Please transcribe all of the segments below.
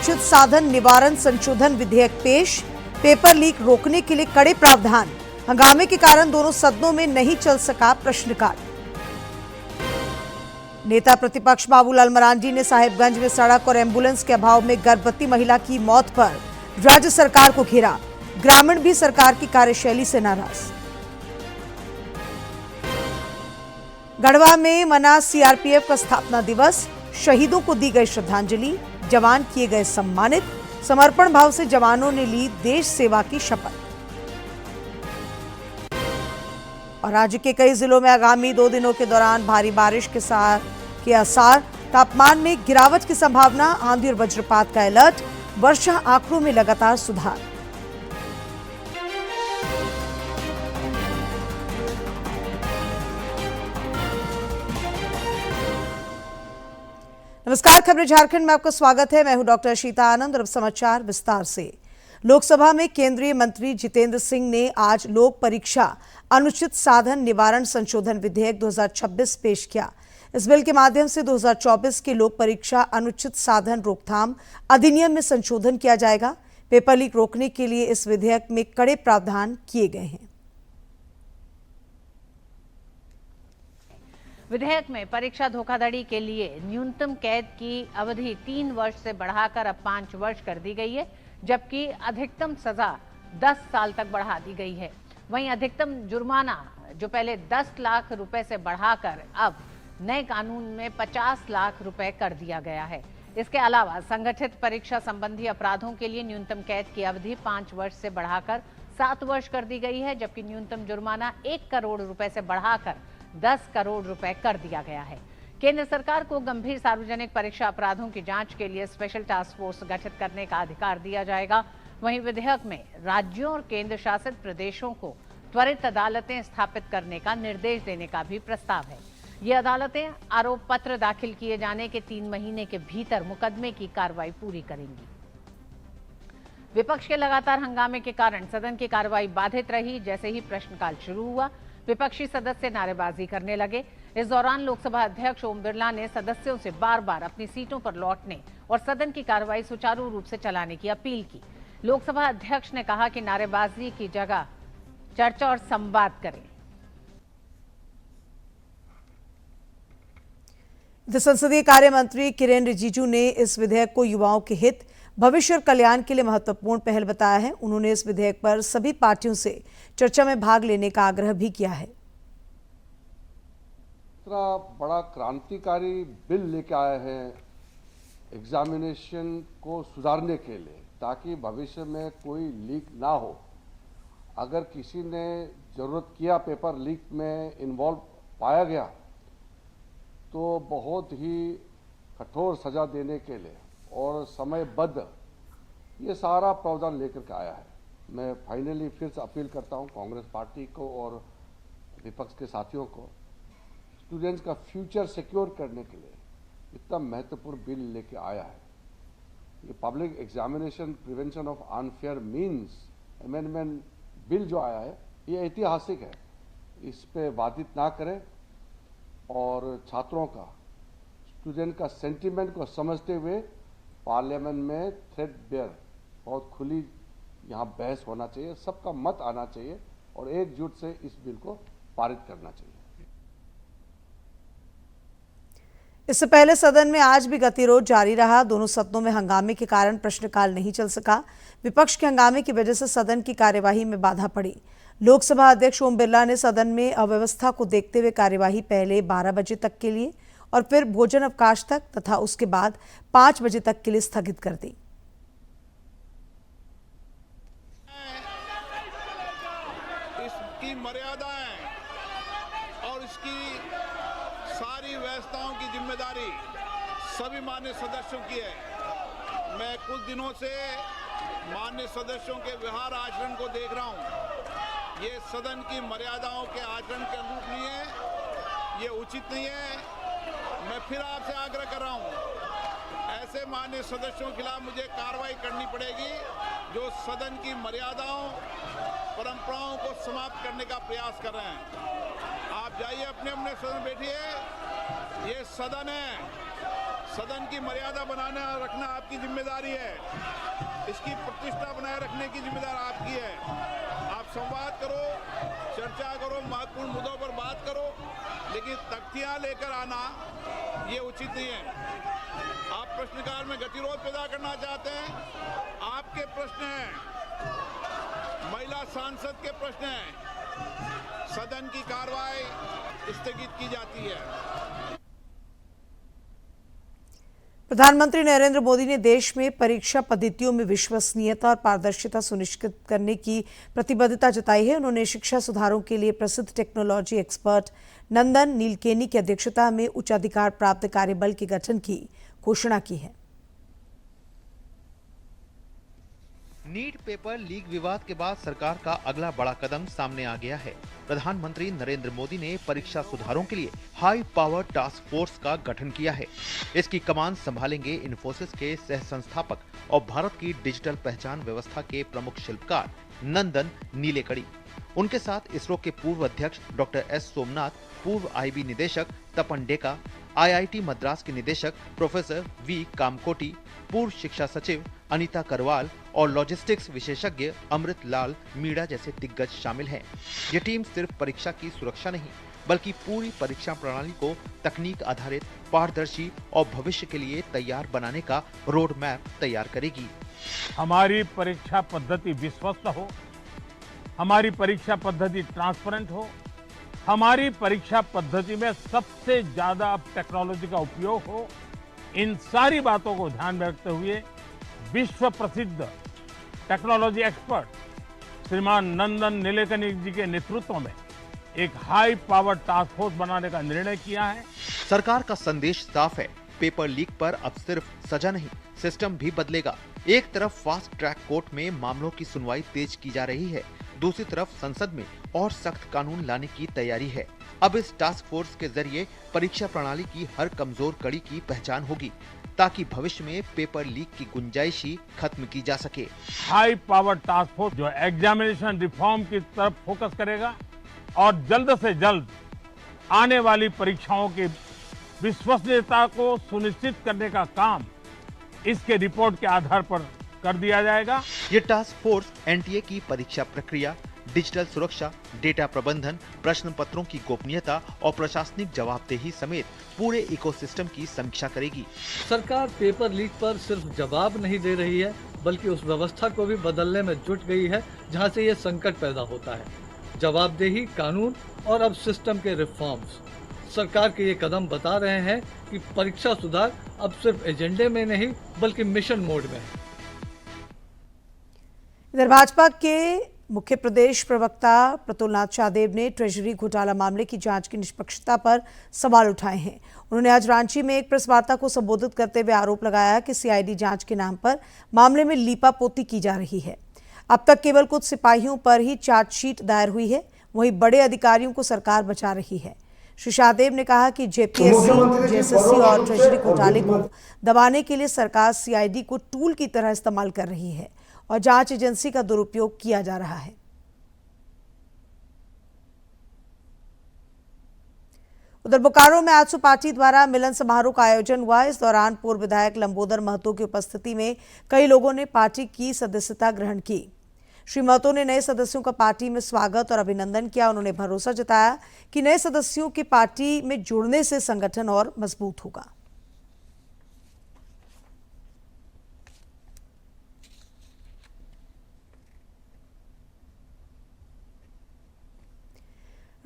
अनुचित साधन निवारण संशोधन विधेयक पेश। पेपर लीक रोकने के लिए कड़े प्रावधान। हंगामे के कारण दोनों सदनों में नहीं चल सका प्रश्नकाल। नेता प्रतिपक्ष बाबूलाल मरांडी ने साहिबगंज में सड़क और एम्बुलेंस के अभाव में गर्भवती महिला की मौत पर राज्य सरकार को घेरा। ग्रामीण भी सरकार की कार्यशैली से नाराज। गढ़वा में मना सीआरपीएफ का स्थापना दिवस। शहीदों को दी गई श्रद्धांजलि। जवान किए गए सम्मानित। समर्पण भाव से जवानों ने ली देश सेवा की शपथ। और राज्य के कई जिलों में आगामी 2 दिनों के दौरान भारी बारिश के आसार। तापमान में गिरावट की संभावना। आंधी और वज्रपात का अलर्ट। वर्षा आंकड़ों में लगातार सुधार। नमस्कार, खबरें झारखंड में आपका स्वागत है। मैं हूं डॉक्टर शीता आनंद और अब समाचार विस्तार से। लोकसभा में केंद्रीय मंत्री जितेंद्र सिंह ने आज लोक परीक्षा अनुचित साधन निवारण संशोधन विधेयक 2026 पेश किया। इस बिल के माध्यम से 2024 के लोक परीक्षा अनुचित साधन रोकथाम अधिनियम में संशोधन किया जाएगा। पेपर लीक रोकने के लिए इस विधेयक में कड़े प्रावधान किए गए हैं। विधेयक में परीक्षा धोखाधड़ी के लिए न्यूनतम कैद की अवधि 3 वर्ष से बढ़ाकर अब 5 वर्ष कर दी गई है, जबकि अधिकतम सजा 10 साल तक बढ़ा दी गई है। वहीं अधिकतम जुर्माना जो पहले 10 लाख रुपए से बढ़ाकर अब नए कानून में 50 लाख रुपए कर दिया गया है। इसके अलावा संगठित परीक्षा संबंधी अपराधों के लिए न्यूनतम कैद की अवधि 5 वर्ष से बढ़ाकर 7 वर्ष कर दी गई है, जबकि न्यूनतम जुर्माना 1 करोड़ रुपए से बढ़ाकर 10 करोड़ रुपए कर दिया गया है। केंद्र सरकार को गंभीर सार्वजनिक परीक्षा अपराधों की जांच के लिए स्पेशल टास्क फोर्स गठित करने का अधिकार दिया जाएगा। वहीं विधेयक में राज्यों और केंद्र शासित प्रदेशों को त्वरित अदालतें स्थापित करने का निर्देश देने का भी प्रस्ताव है। ये अदालतें आरोप पत्र दाखिल किए जाने के 3 महीने के भीतर मुकदमे की कार्रवाई पूरी करेंगी। विपक्ष के लगातार हंगामे के कारण सदन की कार्रवाई बाधित रही। जैसे ही प्रश्नकाल शुरू हुआ, विपक्षी सदस्य नारेबाजी करने लगे। इस दौरान लोकसभा अध्यक्ष ओम बिरला ने सदस्यों से बार-बार अपनी सीटों पर लौटने और सदन की कार्रवाई सुचारू रूप से चलाने की अपील की। लोकसभा अध्यक्ष ने कहा कि नारेबाजी की जगह चर्चा और संवाद करें। संसदीय कार्य मंत्री किरेन रिजिजू ने इस विधेयक को युवाओं के हित, भविष्य और कल्याण के लिए महत्वपूर्ण पहल बताया है। उन्होंने इस विधेयक पर सभी पार्टियों से चर्चा में भाग लेने का आग्रह भी किया है। इतना बड़ा क्रांतिकारी बिल लेके आए हैं एग्जामिनेशन को सुधारने के लिए, ताकि भविष्य में कोई लीक ना हो। अगर किसी ने जरूरत किया, पेपर लीक में इन्वॉल्व पाया गया, तो बहुत ही कठोर सजा देने के लिए और समयबद्ध ये सारा प्रावधान लेकर के आया है। मैं फाइनली फिर से अपील करता हूं कांग्रेस पार्टी को और विपक्ष के साथियों को, स्टूडेंट्स का फ्यूचर सिक्योर करने के लिए इतना महत्वपूर्ण बिल लेके आया है। ये public examination prevention of unfair means amendment bill जो आया है, ये ऐतिहासिक है। इस पे बाधित ना करें और छात्रों का, स्टूडेंट का सेंटीमेंट को समझते हुए पार्लियामेंट में थ्रेडबेयर बहुत खुली यहाँ बहस होना चाहिए, सबका मत आना चाहिए और एकजुट से इस बिल को पारित करना चाहिए। इससे पहले सदन में आज भी गतिरोध जारी रहा। दोनों सदनों में हंगामे के कारण प्रश्नकाल नहीं चल सका। विपक्ष के हंगामे की वजह से सदन की कार्यवाही में बाधा पड़ी। लोकसभा अध्यक्ष ओम बिरला ने सदन में अव्यवस्था को देखते हुए कार्यवाही पहले 12 बजे तक के लिए और फिर भोजन अवकाश तक तथा उसके बाद 5 बजे तक के लिए स्थगित कर दी। इसकी मर्यादाएं और इसकी सारी व्यवस्थाओं की जिम्मेदारी सभी मान्य सदस्यों की है। मैं कुछ दिनों से मान्य सदस्यों के व्यवहार आचरण को देख रहा हूं। ये सदन की मर्यादाओं के आचरण के अनुरूप नहीं है, ये उचित नहीं है। मैं फिर आपसे आग्रह कर रहा हूं, ऐसे मान्य सदस्यों के खिलाफ मुझे कार्रवाई करनी पड़ेगी जो सदन की मर्यादाओं, परंपराओं को समाप्त करने का प्रयास कर रहे हैं। आप जाइए अपने अपने सदन बैठिए। ये सदन है, सदन की मर्यादा बनाना रखना आपकी जिम्मेदारी है। इसकी प्रतिष्ठा बनाए रखने की जिम्मेदारी आपकी है। आप संवाद करो, चर्चा करो, महत्वपूर्ण मुद्दों पर बात करो, लेकिन तख्तियां लेकर आना ये उचित नहीं है। आप प्रश्नकाल में गतिरोध पैदा करना चाहते हैं, आपके प्रश्न हैं, महिला सांसद के प्रश्न हैं, सदन की कार्रवाई स्थगित की जाती है। प्रधानमंत्री नरेंद्र मोदी ने देश में परीक्षा पद्धतियों में विश्वसनीयता और पारदर्शिता सुनिश्चित करने की प्रतिबद्धता जताई है। उन्होंने शिक्षा सुधारों के लिए प्रसिद्ध टेक्नोलॉजी एक्सपर्ट नंदन नीलकेनी की अध्यक्षता में उच्चाधिकार प्राप्त कार्यबल के गठन की घोषणा की है। नीट पेपर लीक विवाद के बाद सरकार का अगला बड़ा कदम सामने आ गया है। प्रधानमंत्री नरेंद्र मोदी ने परीक्षा सुधारों के लिए हाई पावर टास्क फोर्स का गठन किया है। इसकी कमान संभालेंगे इन्फोसिस के सह संस्थापक और भारत की डिजिटल पहचान व्यवस्था के प्रमुख शिल्पकार नंदन नीलेकणी। उनके साथ इसरो के पूर्व अध्यक्ष डॉक्टर एस सोमनाथ, पूर्व आईबी निदेशक तपन डेका, आईआईटी मद्रास के निदेशक प्रोफेसर वी कामकोटी, पूर्व शिक्षा सचिव अनीता करवाल और लॉजिस्टिक्स विशेषज्ञ अमृत लाल मीणा जैसे दिग्गज शामिल हैं। ये टीम सिर्फ परीक्षा की सुरक्षा नहीं, बल्कि पूरी परीक्षा प्रणाली को तकनीक आधारित, पारदर्शी और भविष्य के लिए तैयार बनाने का रोड मैप तैयार करेगी। हमारी परीक्षा पद्धति विश्वस्त हो, हमारी परीक्षा पद्धति ट्रांसपेरेंट हो, हमारी परीक्षा पद्धति में सबसे ज्यादा टेक्नोलॉजी का उपयोग हो, इन सारी बातों को ध्यान में रखते हुए विश्व प्रसिद्ध टेक्नोलॉजी एक्सपर्ट श्रीमान नंदन नीलेकनी जी के नेतृत्व में एक हाई पावर टास्क फोर्स बनाने का निर्णय किया है। सरकार का संदेश साफ है, पेपर लीक पर अब सिर्फ सजा नहीं, सिस्टम भी बदलेगा। एक तरफ फास्ट ट्रैक कोर्ट में मामलों की सुनवाई तेज की जा रही है, दूसरी तरफ संसद में और सख्त कानून लाने की तैयारी है। अब इस टास्क फोर्स के जरिए परीक्षा प्रणाली की हर कमजोर कड़ी की पहचान होगी, ताकि भविष्य में पेपर लीक की गुंजाइश ही खत्म की जा सके। हाई पावर टास्क फोर्स जो एग्जामिनेशन रिफॉर्म की तरफ फोकस करेगा और जल्द से जल्द आने वाली परीक्षाओं की विश्वसनीयता को सुनिश्चित करने का काम इसके रिपोर्ट के आधार पर कर दिया जाएगा। ये टास्क फोर्स एनटीए की परीक्षा प्रक्रिया, डिजिटल सुरक्षा, डेटा प्रबंधन, प्रश्न पत्रों की गोपनीयता और प्रशासनिक जवाबदेही समेत पूरे इकोसिस्टम की समीक्षा करेगी। सरकार पेपर लीक पर सिर्फ जवाब नहीं दे रही है, बल्कि उस व्यवस्था को भी बदलने में जुट गई है जहां से ये संकट पैदा होता है। जवाबदेही, कानून और अब सिस्टम के रिफॉर्म्स। सरकार के ये कदम बता रहे हैं कि परीक्षा सुधार अब सिर्फ एजेंडे में नहीं, बल्कि मिशन मोड में है। इधर भाजपा के मुख्य प्रदेश प्रवक्ता प्रतुलनाथ शाहदेव ने ट्रेजरी घोटाला मामले की जांच की निष्पक्षता पर सवाल उठाए हैं। उन्होंने आज रांची में एक प्रेस वार्ता को संबोधित करते हुए आरोप लगाया कि सीआईडी जांच के नाम पर मामले में लीपापोती की जा रही है। अब तक केवल कुछ सिपाहियों पर ही चार्जशीट दायर हुई है, वहीं बड़े अधिकारियों को सरकार बचा रही है। श्री शाहदेव ने कहा कि जेपीएससी, जेएसएससी और ट्रेजरी घोटाले को दबाने के लिए सरकार सीआईडी को टूल की तरह इस्तेमाल कर रही है और जांच एजेंसी का दुरुपयोग किया जा रहा है। उधर बोकारो में आजसू पार्टी द्वारा मिलन समारोह का आयोजन हुआ। इस दौरान पूर्व विधायक लंबोदर महतो की उपस्थिति में कई लोगों ने पार्टी की सदस्यता ग्रहण की। श्री महतो ने नए सदस्यों का पार्टी में स्वागत और अभिनंदन किया। उन्होंने भरोसा जताया कि नए सदस्यों के पार्टी में जुड़ने से संगठन और मजबूत होगा।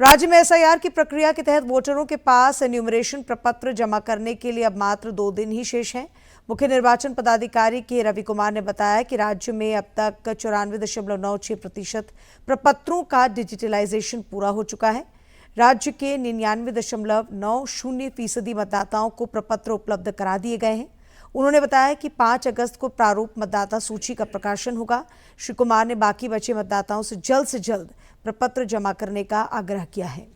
राज्य में एसआईआर की प्रक्रिया के तहत वोटरों के पास एन्यूमरेशन प्रपत्र जमा करने के लिए अब मात्र 2 दिन ही शेष हैं। मुख्य निर्वाचन पदाधिकारी के रवि कुमार ने बताया कि राज्य में अब तक 94.96% प्रपत्रों का डिजिटलाइजेशन पूरा हो चुका है। राज्य के 99.90% मतदाताओं को प्रपत्र उपलब्ध करा दिए गए हैं। उन्होंने बताया कि 5 अगस्त को प्रारूप मतदाता सूची का प्रकाशन होगा। श्री कुमार ने बाकी बचे मतदाताओं से जल्द प्रपत्र जमा करने का आग्रह किया है।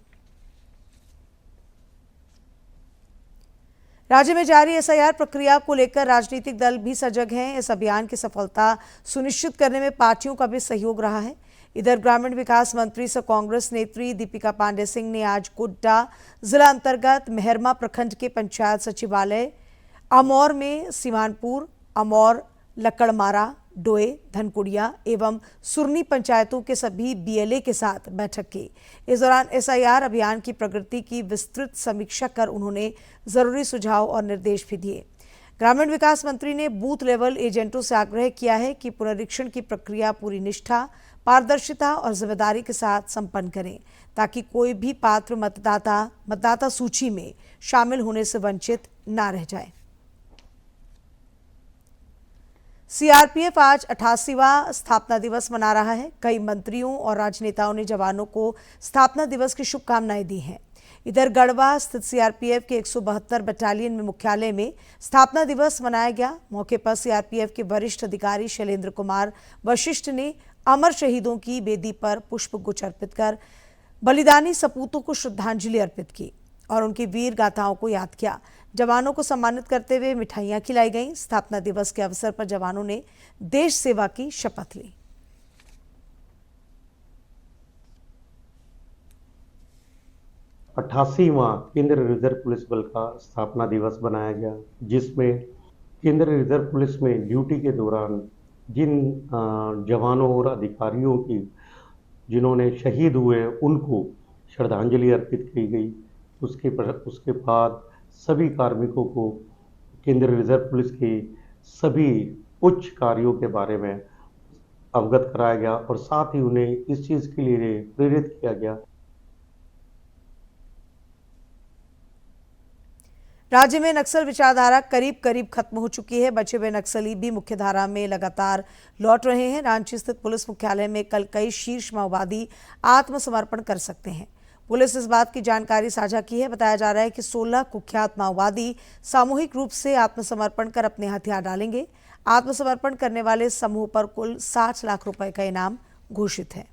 राज्य में जारी एसआईआर प्रक्रिया को लेकर राजनीतिक दल भी सजग हैं। इस अभियान की सफलता सुनिश्चित करने में पार्टियों का भी सहयोग रहा है। इधर ग्रामीण विकास मंत्री सह कांग्रेस नेत्री दीपिका पांडे सिंह ने आज गोड्डा जिला अंतर्गत मेहरमा प्रखंड के पंचायत सचिवालय अमौर में सीमानपुर, अमौर, लक्कड़मारा, डोए, धनकुड़िया एवं सुरनी पंचायतों के सभी बीएलए के साथ बैठक की। इस दौरान एसआईआर अभियान की प्रगति की विस्तृत समीक्षा कर उन्होंने जरूरी सुझाव और निर्देश भी दिए। ग्रामीण विकास मंत्री ने बूथ लेवल एजेंटों से आग्रह किया है कि पुनरीक्षण की प्रक्रिया पूरी निष्ठा, पारदर्शिता और जिम्मेदारी के साथ संपन्न करें, ताकि कोई भी पात्र मतदाता सूची में शामिल होने से वंचित न रह जाए। सीआरपीएफ आज 88वां स्थापना दिवस मना रहा है। कई मंत्रियों और राजनेताओं ने जवानों को स्थापना दिवस की शुभकामनाएं दी हैं। इधर गढ़वा स्थित सीआरपीएफ के 172 बटालियन में मुख्यालय में स्थापना दिवस मनाया गया। मौके पर सीआरपीएफ के वरिष्ठ अधिकारी शैलेंद्र कुमार वशिष्ठ ने अमर शहीदों की बेदी पर पुष्प गुच्छ अर्पित कर बलिदानी सपूतों को श्रद्धांजलि अर्पित की और उनकी वीर गाथाओं को याद किया। जवानों को सम्मानित करते हुए मिठाइयां खिलाई गईं। स्थापना दिवस के अवसर पर जवानों ने देश सेवा की शपथ ली। अट्ठासीवां केंद्रीय रिजर्व पुलिस बल का स्थापना दिवस बनाया गया, जिसमें केंद्रीय रिजर्व पुलिस में ड्यूटी के दौरान जिन जवानों और अधिकारियों की जिन्होंने शहीद हुए उनको श्रद्धांजलि अर्पित की गई। उसके बाद सभी कार्मिकों को केंद्रीय रिजर्व पुलिस के सभी उच्च कार्यों के बारे में अवगत कराया गया और साथ ही उन्हें इस चीज़ के लिए प्रेरित किया गया। राज्य में नक्सल विचारधारा करीब खत्म हो चुकी है। बचे हुए नक्सली भी मुख्यधारा में लगातार लौट रहे हैं। रांची स्थित पुलिस मुख्यालय में कल कई शीर्ष माओवादी आत्मसमर्पण कर सकते हैं। पुलिस इस बात की जानकारी साझा की है। बताया जा रहा है कि 16 कुख्यात माओवादी सामूहिक रूप से आत्मसमर्पण कर अपने हथियार डालेंगे। आत्मसमर्पण करने वाले समूह पर कुल 60 लाख रुपए का इनाम घोषित है।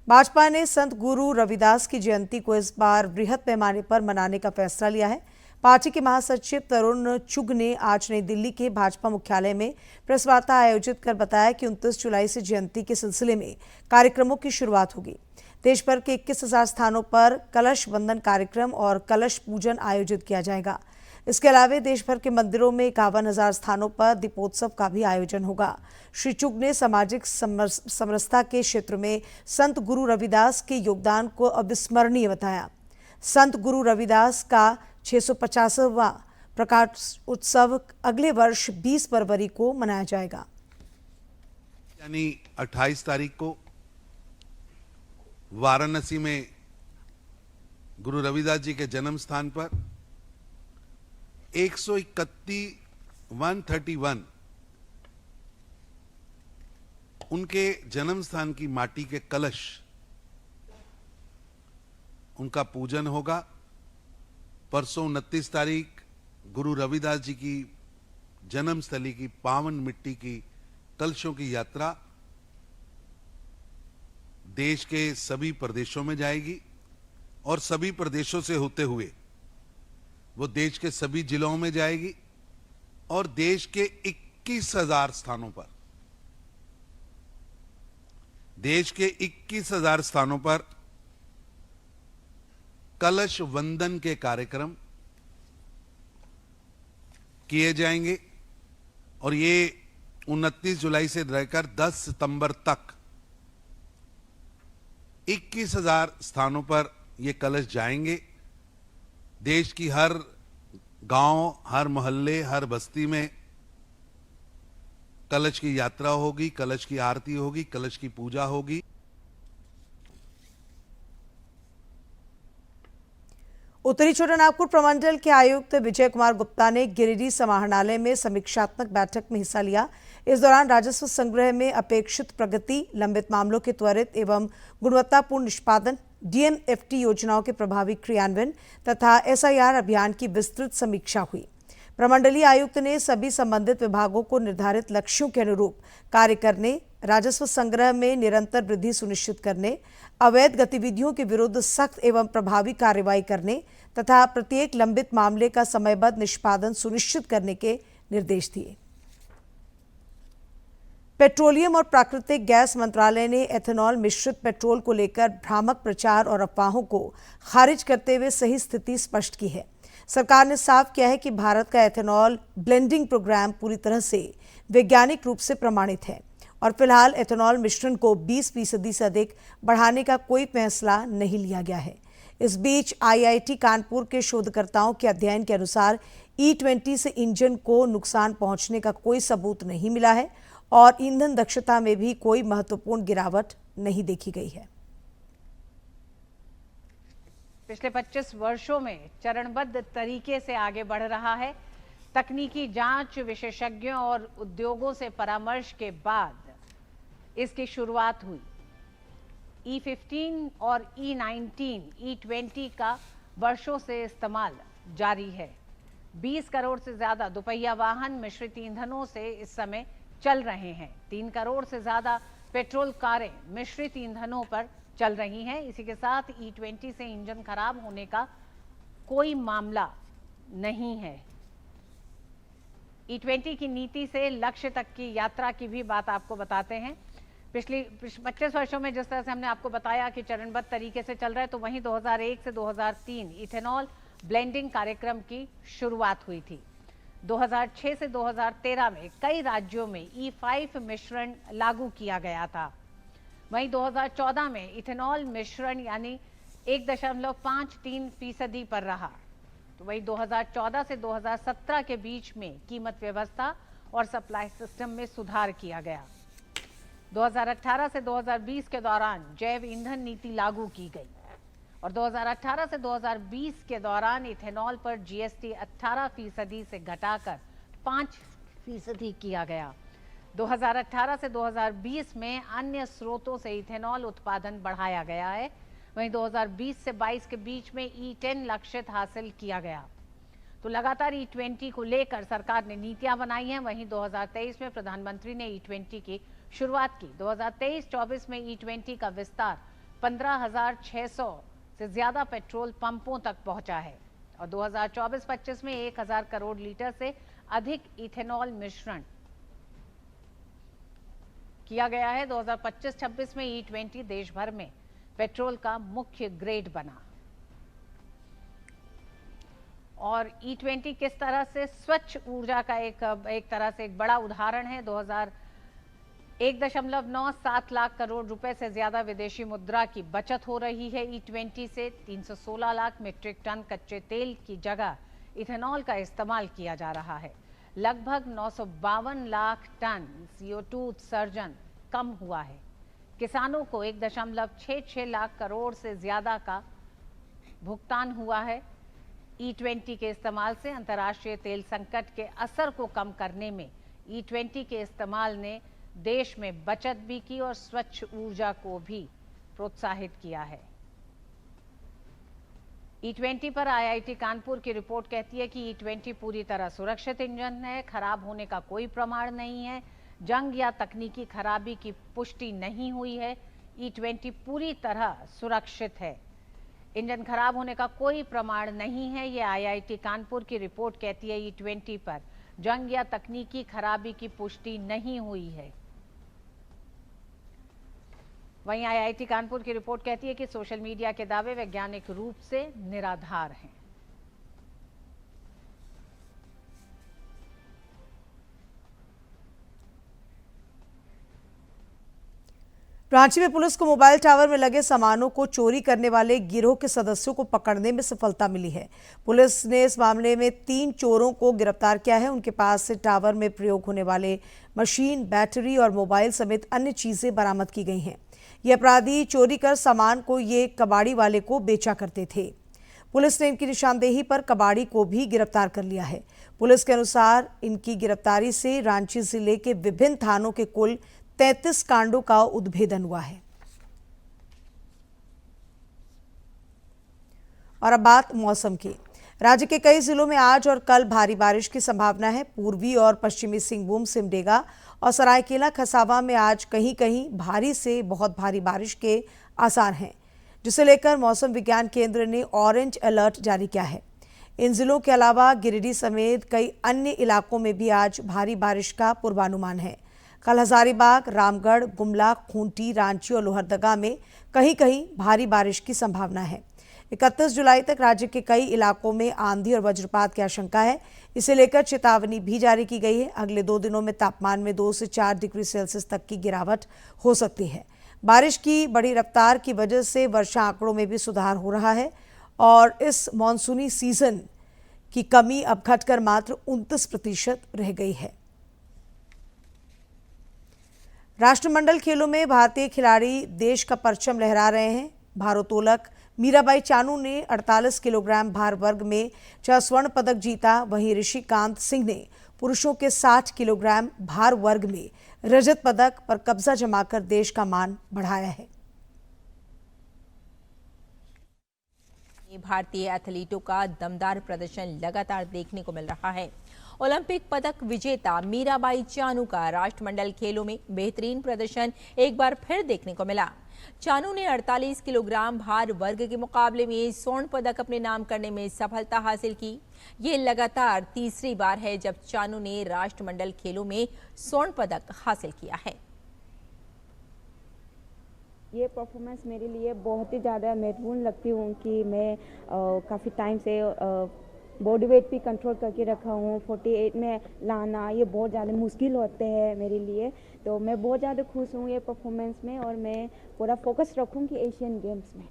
भाजपा ने संत गुरु रविदास की जयंती को इस बार बृहद पैमाने पर मनाने का फैसला लिया है। पार्टी के महासचिव तरुण चुग ने आज नई दिल्ली के भाजपा मुख्यालय में प्रेस वार्ता आयोजित कर बताया कि 29 जुलाई से जयंती के सिलसिले में कार्यक्रमों की शुरुआत होगी। देश भर के 21,000 स्थानों पर कलश बंधन कार्यक्रम और कलश पूजन आयोजित किया जाएगा। इसके अलावा देश भर के मंदिरों में 51,000 स्थानों पर दीपोत्सव का भी आयोजन होगा। श्री चुग ने सामाजिक समरसता के क्षेत्र में संत गुरु रविदास के योगदान को अविस्मरणीय बताया। संत गुरु रविदास का 650वां प्रकाश उत्सव अगले वर्ष 20 फरवरी को मनाया जाएगा। यानी 28 तारीख को वाराणसी में गुरु रविदास जी के जन्म स्थान पर 131 उनके जन्म स्थान की माटी के कलश उनका पूजन होगा। परसों 29 तारीख गुरु रविदास जी की जन्मस्थली की पावन मिट्टी की कलशों की यात्रा देश के सभी प्रदेशों में जाएगी और सभी प्रदेशों से होते हुए वो देश के सभी जिलों में जाएगी और देश के 21,000 स्थानों पर कलश वंदन के कार्यक्रम किए जाएंगे और ये 29 जुलाई से लेकर 10 सितंबर तक 21,000 स्थानों पर ये कलश जाएंगे। देश की हर गांव, हर मोहल्ले, हर बस्ती में कलश की यात्रा होगी, कलश की आरती होगी, कलश की पूजा होगी। उत्तरी छोटानागपुर प्रमंडल के आयुक्त विजय कुमार गुप्ता ने गिरिडीह समाहरणालय में समीक्षात्मक बैठक में हिस्सा लिया। इस दौरान राजस्व संग्रह में अपेक्षित प्रगति, लंबित मामलों के त्वरित एवं गुणवत्तापूर्ण निष्पादन, डीएमएफटी योजनाओं के प्रभावी क्रियान्वयन तथा एसआईआर अभियान की विस्तृत समीक्षा हुई। प्रमंडलीय आयुक्त ने सभी संबंधित विभागों को निर्धारित लक्ष्यों के अनुरूप कार्य करने, राजस्व संग्रह में निरंतर वृद्धि सुनिश्चित करने, अवैध गतिविधियों के विरुद्ध सख्त एवं प्रभावी कार्रवाई करने तथा प्रत्येक लंबित मामले का समयबद्ध निष्पादन सुनिश्चित करने के निर्देश दिए। पेट्रोलियम और प्राकृतिक गैस मंत्रालय ने एथेनॉल मिश्रित पेट्रोल को लेकर भ्रामक प्रचार और अफवाहों को खारिज करते हुए सही स्थिति स्पष्ट की है। सरकार ने साफ किया है कि भारत का एथेनॉल ब्लेंडिंग प्रोग्राम पूरी तरह से वैज्ञानिक रूप से प्रमाणित है और फिलहाल एथेनॉल मिश्रण को 20% से अधिक बढ़ाने का कोई फैसला नहीं लिया गया है। इस बीच IIT कानपुर के शोधकर्ताओं के अध्ययन के अनुसार E20 से इंजन को नुकसान पहुंचने का कोई सबूत नहीं मिला है और ईंधन दक्षता में भी कोई महत्वपूर्ण गिरावट नहीं देखी गई है। पिछले 25 वर्षों में चरणबद्ध तरीके से आगे बढ़ रहा है। तकनीकी जांच, विशेषज्ञों और उद्योगों से परामर्श के बाद इसकी शुरुआत हुई। E15 और E19, E20 का वर्षों से इस्तेमाल जारी है। 20 करोड़ से ज्यादा दोपहिया वाहन मिश्रित ईंधनों से इस समय चल रहे हैं। 3 करोड़ से ज्यादा पेट्रोल कारें मिश्रित ईंधनों पर चल रही हैं। इसी के साथ E20 से इंजन खराब होने का कोई मामला नहीं है। E20 की नीति से लक्ष्य तक की यात्रा की भी बात आपको बताते हैं। पिछले 25 वर्षों में जिस तरह से हमने आपको बताया कि चरणबद्ध तरीके से चल रहा है, तो वहीं 2001 से 2003 इथेनॉल ब्लेंडिंग कार्यक्रम की शुरुआत हुई थी। 2006 से 2013 में कई राज्यों में E5 मिश्रण लागू किया गया था। वहीं 2014 में इथेनॉल मिश्रण यानी 1.53% पर रहा। तो वहीं 2014 से 2017 के बीच में कीमत व्यवस्था और सप्लाई सिस्टम में सुधार किया गया। 2018 से 2020 के दौरान जैव ईंधन नीति लागू की गई और 2018 से 2020 के दौरान इथेनॉल पर GST 18% से घटाकर 5% किया गया। 2018 से 2020 में अन्य स्रोतों से इथेनॉल उत्पादन बढ़ाया गया है। वहीं 2020 से 22 के बीच में E10 लक्षित हासिल किया गया। तो लगातार E20 को लेकर सरकार ने नीतियां बनाई हैं। वहीं 2023 में प्रधानमंत्री ने E20 की शुरुआत की। 2023-24 में E20 का विस्तार 15,600 से ज्यादा पेट्रोल पंपों तक पहुंचा है और 2024-25 में 1,000 करोड़ लीटर से अधिक इथेनॉल मिश्रण किया गया है। 2025-26 में E20 देश भर में पेट्रोल का मुख्य ग्रेड बना और E20 किस तरह से स्वच्छ ऊर्जा का एक तरह से एक बड़ा उदाहरण है। 1.97 लाख करोड़ रुपए से ज्यादा विदेशी मुद्रा की बचत हो रही है। E20 से 316 लाख मीट्रिक टन कच्चे तेल की जगह इथेनॉल का इस्तेमाल किया जा रहा है। लगभग 952 लाख टन CO2 उत्सर्जन कम हुआ है। किसानों को 1.66 लाख करोड़ से ज्यादा का भुगतान हुआ है। E20 के इस्तेमाल से अंतर्राष्ट्रीय तेल संकट के असर को कम करने में E20 के इस्तेमाल ने देश में बचत भी की और स्वच्छ ऊर्जा को भी प्रोत्साहित किया है। E20 पर IIT कानपुर की रिपोर्ट कहती है कि E20 पूरी तरह सुरक्षित इंजन है। खराब होने का कोई प्रमाण नहीं है। जंग या तकनीकी खराबी की पुष्टि नहीं हुई है। E20 पूरी तरह सुरक्षित है। इंजन खराब होने का कोई प्रमाण नहीं है। ये IIT कानपुर की रिपोर्ट कहती है E20 पर जंग या तकनीकी खराबी की पुष्टि नहीं हुई है। वहीं IIT कानपुर की रिपोर्ट कहती है कि सोशल मीडिया के दावे वैज्ञानिक रूप से निराधार हैं। रांची में पुलिस को मोबाइल टावर में लगे सामानों को चोरी करने वाले गिरोह के सदस्यों को पकड़ने में सफलता मिली है। पुलिस ने इस मामले में 3 चोरों को गिरफ्तार किया है। उनके पास से टावर में प्रयोग होने वाले मशीन, बैटरी और मोबाइल समेत अन्य चीजें बरामद की गई हैं। ये अपराधी चोरी कर सामान को ये कबाड़ी वाले को बेचा करते थे। पुलिस ने इनकी निशानदेही पर कबाड़ी को भी गिरफ्तार कर लिया है। पुलिस के अनुसार इनकी गिरफ्तारी से रांची जिले के विभिन्न थानों के कुल 33 कांडों का उद्भेदन हुआ है। और अब बात मौसम की। राज्य के कई जिलों में आज और कल भारी बारिश की संभावना है। पूर्वी और पश्चिमी सिंहभूम, सिमडेगा और सरायकेला खरसावां में आज कहीं कहीं भारी से बहुत भारी बारिश के आसार हैं, जिसे लेकर मौसम विज्ञान केंद्र ने ऑरेंज अलर्ट जारी किया है। इन जिलों के अलावा गिरिडीह समेत कई अन्य इलाकों में भी आज भारी बारिश का पूर्वानुमान है। कल हजारीबाग, रामगढ़, गुमला, खूंटी, रांची और लोहरदगा में कहीं कहीं भारी बारिश की संभावना है। 31 जुलाई तक राज्य के कई इलाकों में आंधी और वज्रपात की आशंका है। इसे लेकर चेतावनी भी जारी की गई है। अगले 2 दिनों में तापमान में 2 से 4 डिग्री सेल्सियस तक की गिरावट हो सकती है। बारिश की बड़ी रफ्तार की वजह से वर्षा आंकड़ों में भी सुधार हो रहा है और इस मॉनसूनी सीजन की कमी अब घटकर मात्र 29% रह गई है। राष्ट्रमंडल खेलों में भारतीय खिलाड़ी देश का परचम लहरा रहे हैं। भारोत्तोलक मीराबाई चानू ने 48 किलोग्राम भार वर्ग में 4 स्वर्ण पदक जीता। वहीं ऋषिकांत सिंह ने पुरुषों के 60 किलोग्राम भार वर्ग में रजत पदक पर कब्जा जमाकर देश का मान बढ़ाया है। भारतीय एथलीटों का दमदार प्रदर्शन लगातार देखने को मिल रहा है। ओलंपिक पदक विजेता मीराबाई चानू का राष्ट्रमंडल खेलों में बेहतरीन प्रदर्शन एक बार फिर देखने को मिला। चानू ने 48 किलोग्राम भार वर्ग के मुकाबले में स्वर्ण पदक अपने नाम करने में सफलता हासिल की। ये लगातार तीसरी बार है जब चानू ने राष्ट्रमंडल खेलों में स्वर्ण पदक हासिल किया है। ये परफॉर्मेंस मेरे लिए बहुत ही ज़्यादा महत्वपूर्ण लगती हूँ कि मैं काफ़ी टाइम से बॉडी वेट भी कंट्रोल करके रखा हूँ। 48 में लाना ये बहुत ज़्यादा मुश्किल होते हैं मेरे लिए, तो मैं बहुत ज़्यादा खुश हूँ ये परफॉर्मेंस में और मैं पूरा फोकस रखूँगी एशियन गेम्स में।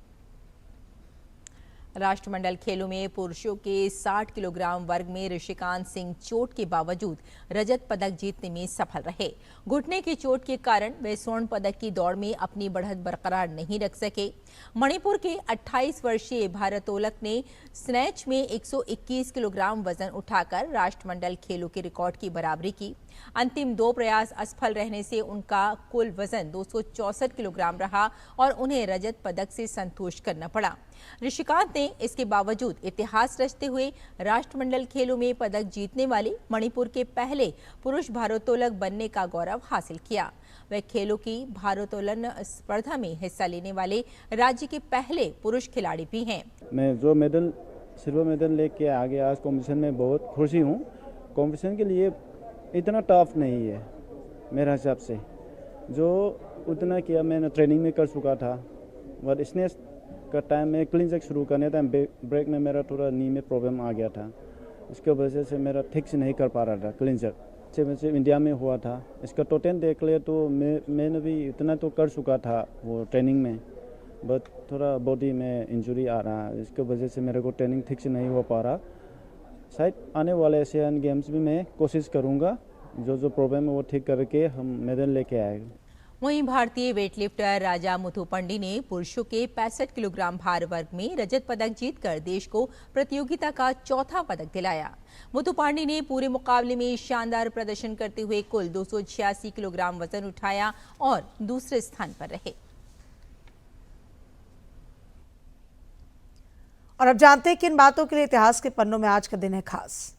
राष्ट्रमंडल खेलों में पुरुषों के 60 किलोग्राम वर्ग में ऋषिकांत सिंह चोट के बावजूद रजत पदक जीतने में सफल रहे। घुटने की चोट के कारण वे स्वर्ण पदक की दौड़ में अपनी बढ़त बरकरार नहीं रख सके। मणिपुर के 28 वर्षीय भारोत्तोलक ने स्नैच में 121 किलोग्राम वजन उठाकर राष्ट्रमंडल खेलों के रिकॉर्ड की बराबरी की। अंतिम 2 प्रयास असफल रहने से उनका कुल वजन 264 किलोग्राम रहा और उन्हें रजत पदक से संतोष करना पड़ा। ऋषिकांत ने इसके बावजूद इतिहास रचते हुए राष्ट्रमंडल खेलों में पदक जीतने वाले मणिपुर के पहले पुरुष भारोत्तोलक बनने का गौरव हासिल किया। वे खेलों की भारोत्तोलन स्पर्धा में हिस्सा लेने वाले राज्य के पहले पुरुष खिलाड़ी भी हैं। मैं जो सिल्वर मेडल लेके आ गया आज कॉम्पिटिशन में बहुत खुशी हूँ। कॉम्पिटिशन के लिए इतना टफ नहीं है मेरे हिसाब से, जो उतना किया मैंने ट्रेनिंग में कर चुका था। और इसने का टाइम में क्लीन जैक शुरू करने टाइम ब्रेक में मेरा थोड़ा नी में प्रॉब्लम आ गया था। इसके वजह से मेरा ठीक से नहीं कर पा रहा था क्लीन जैक। से इंडिया में हुआ था। इसका टोटल देख ले तो मैंने भी इतना तो कर चुका था वो ट्रेनिंग में, बट थोड़ा बॉडी में इंजरी आ रहा। इसके वजह से मेरे को ट्रेनिंग ठीक से नहीं हो पा रहा। शायद आने वाले एशियन गेम्स भी मैं कोशिश करूँगा जो प्रॉब्लम है वो ठीक करके हम मेडल लेके आएंगे। वहीं भारतीय वेटलिफ्टर राजा मुथुपंडी ने पुरुषों के 65 किलोग्राम भार वर्ग में रजत पदक जीतकर देश को प्रतियोगिता का 4था पदक दिलाया। मुथुपंडी ने पूरे मुकाबले में शानदार प्रदर्शन करते हुए कुल 286 किलोग्राम वजन उठाया और दूसरे स्थान पर रहे। और अब जानते हैं किन बातों के लिए इतिहास के पन्नों में आज का दिन है खास।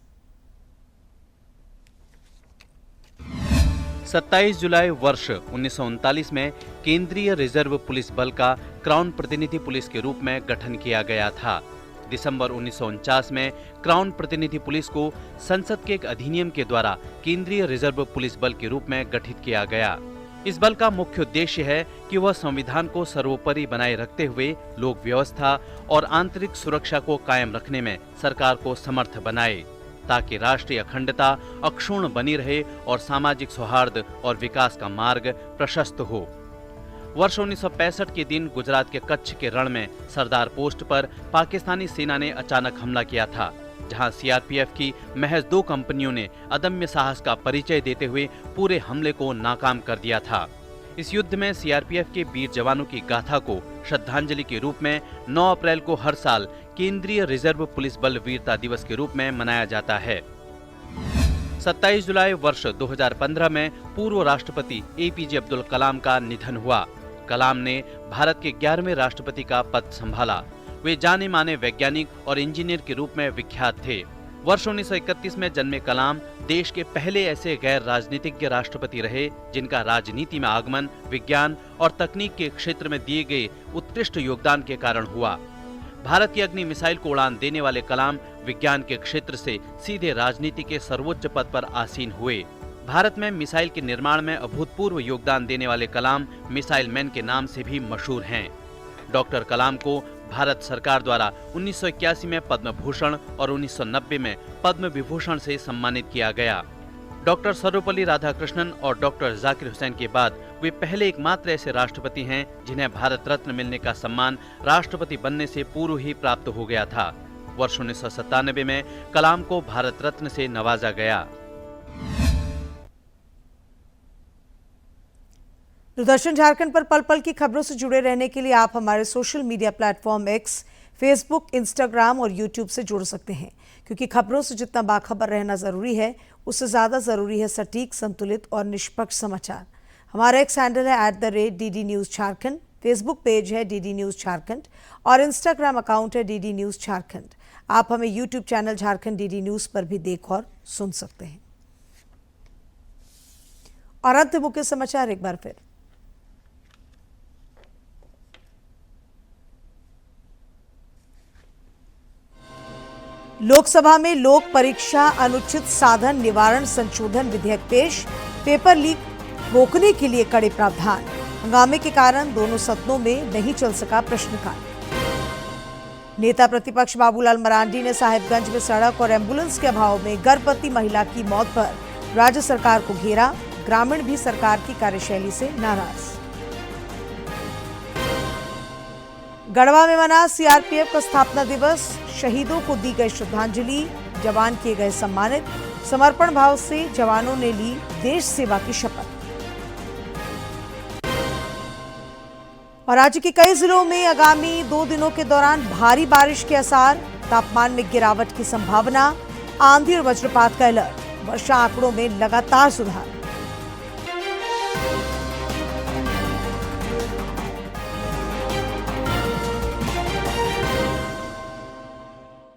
27 जुलाई वर्ष 1939 में केंद्रीय रिजर्व पुलिस बल का क्राउन प्रतिनिधि पुलिस के रूप में गठन किया गया था। दिसंबर 1949 में क्राउन प्रतिनिधि पुलिस को संसद के एक अधिनियम के द्वारा केंद्रीय रिजर्व पुलिस बल के रूप में गठित किया गया। इस बल का मुख्य उद्देश्य है कि वह संविधान को सर्वोपरि बनाए रखते हुए लोक व्यवस्था और आंतरिक सुरक्षा को कायम रखने में सरकार को समर्थ बनाए, ताकि राष्ट्रीय अखंडता अक्षुण्ण बनी रहे और सामाजिक सौहार्द और विकास का मार्ग प्रशस्त हो। वर्ष 1965 के दिन गुजरात के कच्छ के रण में सरदार पोस्ट पर पाकिस्तानी सेना ने अचानक हमला किया था, जहां सीआरपीएफ की महज 2 कंपनियों ने अदम्य साहस का परिचय देते हुए पूरे हमले को नाकाम कर दिया था। इस युद्ध में सीआरपीएफ के वीर जवानों की गाथा को श्रद्धांजलि के रूप में 9 अप्रैल को हर साल केंद्रीय रिजर्व पुलिस बल वीरता दिवस के रूप में मनाया जाता है। 27 जुलाई वर्ष 2015 में पूर्व राष्ट्रपति एपीजे अब्दुल कलाम का निधन हुआ। कलाम ने भारत के 11वें राष्ट्रपति का पद संभाला। वे जाने माने वैज्ञानिक और इंजीनियर के रूप में विख्यात थे। वर्ष 1931 में जन्मे कलाम देश के पहले ऐसे गैर राजनीतिज्ञ राष्ट्रपति रहे जिनका राजनीति में आगमन विज्ञान और तकनीक के क्षेत्र में दिए गए उत्कृष्ट योगदान के कारण हुआ। भारत की अग्नि मिसाइल को उड़ान देने वाले कलाम विज्ञान के क्षेत्र से सीधे राजनीति के सर्वोच्च पद पर आसीन हुए। भारत में मिसाइल के निर्माण में अभूतपूर्व योगदान देने वाले कलाम मिसाइल मैन के नाम से भी मशहूर हैं। डॉक्टर कलाम को भारत सरकार द्वारा 1981 में पद्म भूषण और 1990 में पद्म विभूषण से सम्मानित किया गया। डॉक्टर सर्वपल्ली राधाकृष्णन और डॉक्टर जाकिर हुसैन के बाद वे पहले एकमात्र ऐसे राष्ट्रपति हैं जिन्हें भारत रत्न मिलने का सम्मान राष्ट्रपति बनने से पूर्व ही प्राप्त हो गया था। वर्ष 1997 में कलाम को भारत रत्न से नवाजा गया। दूरदर्शन झारखंड पर पल पल की खबरों से जुड़े रहने के लिए आप हमारे social media platform x, Facebook, Instagram और यूट्यूब से जुड़ सकते हैं, क्योंकि खबरों से जितना बाखबर रहना जरूरी है, उससे ज़्यादा जरूरी है सटीक, संतुलित और निष्पक्ष समाचार। हमारा एक्स हैंडल है @DD News Jharkhand, Facebook page है DD News झारखंड और इंस्टाग्राम अकाउंट है DD News झारखंड। आप हमें YouTube channel Jharkhand DD News पर भी देख और सुन सकते हैं। और अंत मुख्य समाचार एक बार फिर। लोकसभा में लोक परीक्षा अनुचित साधन निवारण संशोधन विधेयक पेश, पेपर लीक रोकने के लिए कड़े प्रावधान। हंगामे के कारण दोनों सदनों में नहीं चल सका प्रश्नकाल। नेता प्रतिपक्ष बाबूलाल मरांडी ने साहिबगंज में सड़क और एम्बुलेंस के अभाव में गर्भवती महिला की मौत पर राज्य सरकार को घेरा। ग्रामीण भी सरकार की कार्यशैली से नाराज। गढ़वा में मना सीआरपीएफ का स्थापना दिवस, शहीदों को दी गई श्रद्धांजलि, जवान किए गए सम्मानित। समर्पण भाव से जवानों ने ली देश सेवा की शपथ। और राज्य के कई जिलों में आगामी 2 दिनों के दौरान भारी बारिश के आसार, तापमान में गिरावट की संभावना, आंधी और वज्रपात का अलर्ट। वर्षा आंकड़ों में लगातार सुधार।